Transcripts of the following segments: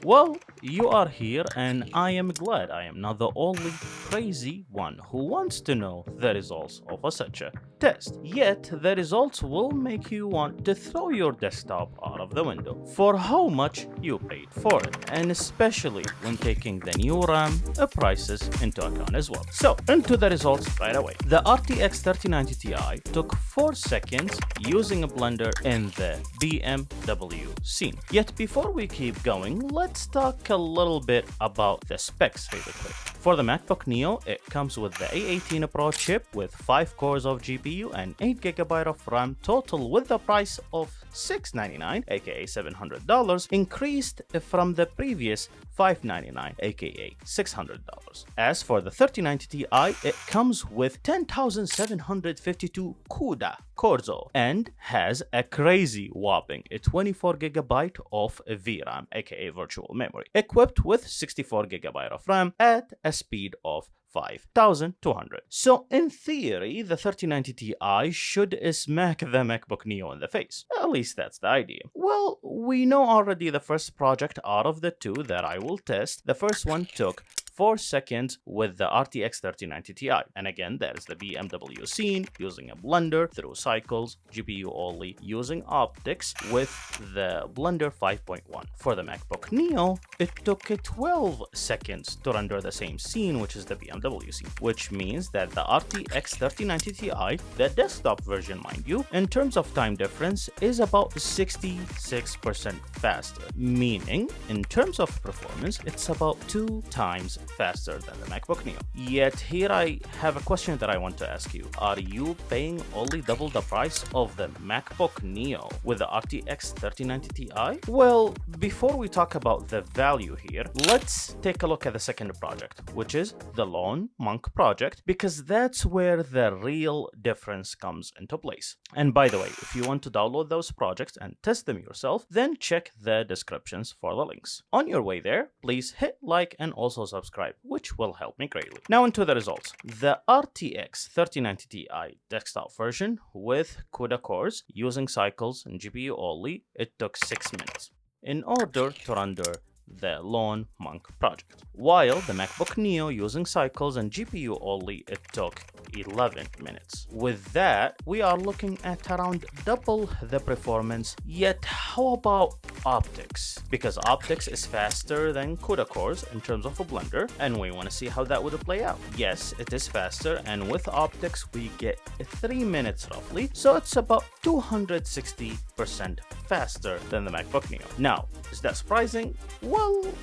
Well, you are here and I am glad I am not the only crazy one who wants to know the results of such a test. Yet, the results will make you want to throw your desktop out of the window for how much you paid for it, and especially when taking the new RAM prices into account as well. So, into the results right away. The RTX 3090 Ti took 4 seconds using a blender in the BMW scene. Yet before we keep going, let's talk a little bit about the specs really quick. For the MacBook Neo, it comes with the A18 Pro chip with 5 cores of GPU and 8GB of RAM, total with the price of $699, aka $700, increased from the previous $599, aka $600. As for the 3090 Ti, it comes with 10,752 CUDA cores and has a crazy whopping 24GB of VRAM, aka virtual memory, equipped with 64GB of RAM at a speed of 5,200. So in theory, the 3090 Ti should smack the MacBook Neo in the face. At least that's the idea. Well, we know already the first project out of the two that I will test. The first one took 4 seconds with the RTX 3090 Ti. And again, that is the BMW scene using a blender through cycles, GPU only, using optics with the Blender 5.1. For the MacBook Neo, it took 12 seconds to render the same scene, which is the BMW scene, which means that the RTX 3090 Ti, the desktop version mind you, in terms of time difference, is about 66% faster, meaning in terms of performance, it's about 2 times faster than the MacBook Neo. Yet here I have a question that I want to ask you. Are you paying only double the price of the MacBook Neo with the RTX 3090 Ti? Well, before we talk about the value here, let's take a look at the second project, which is the Lone Monk project, because that's where the real difference comes into place. And by the way, if you want to download those projects and test them yourself, then check the descriptions for the links. On your way there, please hit like and also subscribe, which will help me greatly. Now into the results. The RTX 3090 Ti desktop version with CUDA cores using cycles and GPU only, it took 6 minutes in order to render the Lone Monk project. While the MacBook Neo using cycles and GPU only, it took 11 minutes. With that, we are looking at around double the performance. Yet, how about optics? Because optics is faster than CUDA cores in terms of a blender, and we want to see how that would play out. Yes, it is faster, and with optics, we get 3 minutes roughly, so it's about 260% faster than the MacBook Neo. Now, is that surprising? Well,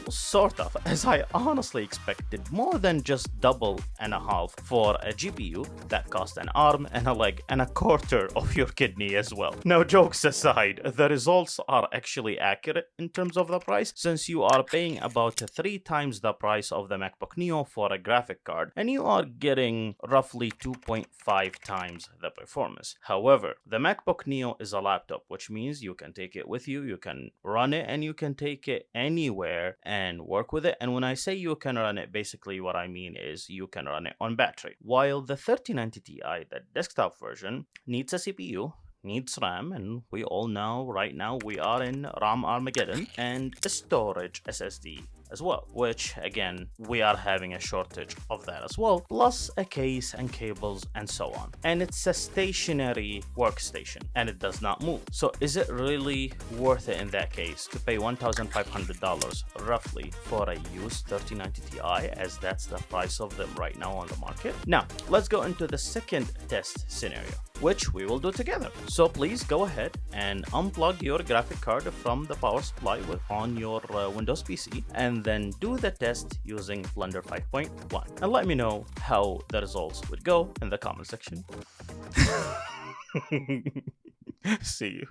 sort of, as I honestly expected more than just double and a half for a GPU that cost an arm and a leg and a quarter of your kidney as well. Now, jokes aside, the results are actually accurate in terms of the price, since you are paying about 3 times the price of the MacBook Neo for a graphic card, and you are getting roughly 2.5 times the performance. However, the MacBook Neo is a laptop, which means you can take it with you, you can run it, and you can take it anywhere and work with it. And when I say you can run it, basically what I mean is you can run it on battery. While the 3090 Ti, the desktop version, needs a CPU, needs RAM, and we all know right now we are in RAM Armageddon, and a storage SSD as well, which again, we are having a shortage of that as well, plus a case and cables and so on. And it's a stationary workstation and it does not move. So is it really worth it in that case to pay $1,500 roughly for a used 3090 Ti, as that's the price of them right now on the market? Now, let's go into the second test scenario, which we will do together. So please go ahead and unplug your graphic card from the power supply on your Windows PC, and then do the test using Blender 5.1. And let me know how the results would go in the comment section. See you.